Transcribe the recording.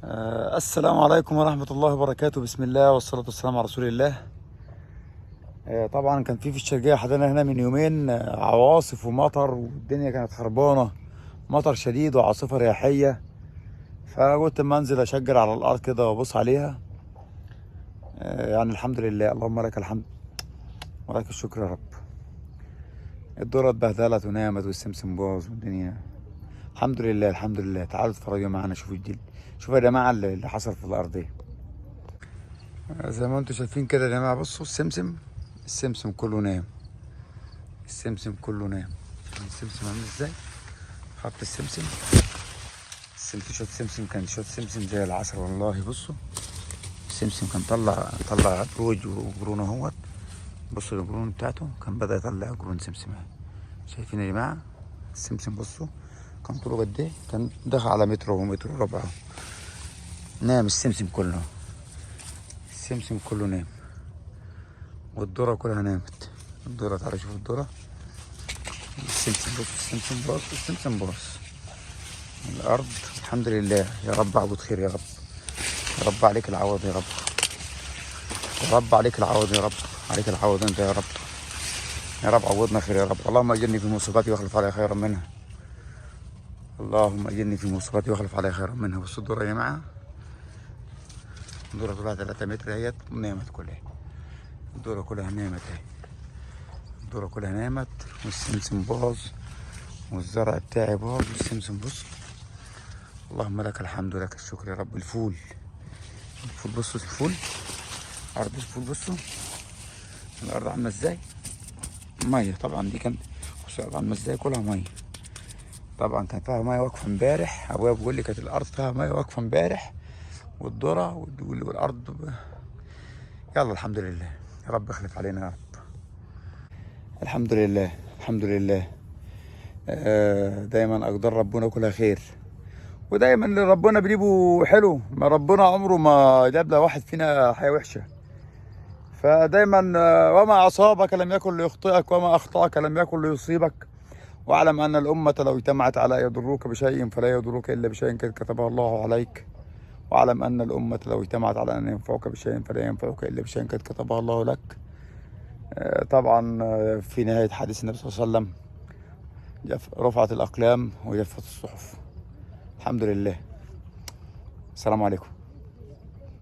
السلام عليكم ورحمة الله وبركاته. بسم الله والصلاة والسلام على رسول الله. طبعا كان في الشرقية حدنا هنا من يومين عواصف ومطر، والدنيا كانت خربانة، مطر شديد وعاصفة رياحية. فقلت اما انزل اشجر على الارض كده وابص عليها. يعني الحمد لله، اللهم لك الحمد ولك الشكر يا رب. الذرة اتبهدلت ونامت والسمسم باظ والدنيا. الحمد لله الحمد لله. تعالوا اتفرجوا معانا، شوفوا الجل، شوفوا يا جماعة اللي حصل في الارض ايه. زي ما انتم شايفين كده يا جماعة، بصوا السمسم كله نام. السمسم كله نام. السمسم عامل ازاي؟ خط السمسم شوية سمسم، كان شوية سمسم زي العسل والله. بصوا السمسم كان طلع بروج وقرون اهوت. بصوا القرون بتاعته كان بدأ يطلع قرون سمسم اهي. شايفين يا جماعة السمسم؟ بصوا كان طوله قد ايه، كان دخل على متر ومتر وربع. نام السمسم كله، السمسم كله نام، والذرة كلها نامت. الذرة، تعالوا شوفوا الذرة. السمسم، بص السمسم باص، السمسم باص. الأرض الحمد لله. يا رب اعبد خير يا رب. يا رب عليك العوض يا رب. يا رب عليك العوض يا رب. عليك العوض انت يا رب. يا رب عوضنا خير يا رب. اللهم اجرني في مصيبتي واخلف علي خيرا منها. اللهم اجرني في مصيبتي واخلف علي خيرا منها. بصوا الذرة يا جماعة، الذرة طلعت 3 متر اهيت ونامت كلها. الذرة كلها نامت اهي. الذرة كلها نامت والسمسم باظ والزرع بتاعي باظ والسمسم. بص، اللهم لك الحمد ولك الشكر يا رب. الفول، بصوا الفول، ارض الفول. بصوا الارض عامله ازاي، ميه طبعا. دي كانت، بصوا الارض عامله ازاي، كلها ميه. طبعا كان فيها ميه واقفه امبارح. ابويا بيقول لي كانت الارض فيها ميه واقفه امبارح، والذره والارض. يلا الحمد لله. يا رب اخلف علينا يا رب. الحمد لله الحمد لله. دايما اقدار ربنا كلها خير، ودايما اللي ربنا بيجيبه حلو. ما ربنا عمره ما جاب لواحد فينا حاجه وحشه. فدايما وما اصابك لم يكن ليخطئك، وما اخطاك لم يكن ليصيبك. واعلم ان الامه لو اجتمعت على يضروك بشيء فلا يضروك الا بشيء قد كتبه الله عليك. واعلم ان الامه لو اجتمعت على ان ينفعك بشيء فلا ينفعك الا بشيء قد كتبه الله لك. طبعا في نهايه حديث النبي صلى الله عليه وسلم، رفعت الاقلام وجفت الصحف. الحمد لله. السلام عليكم.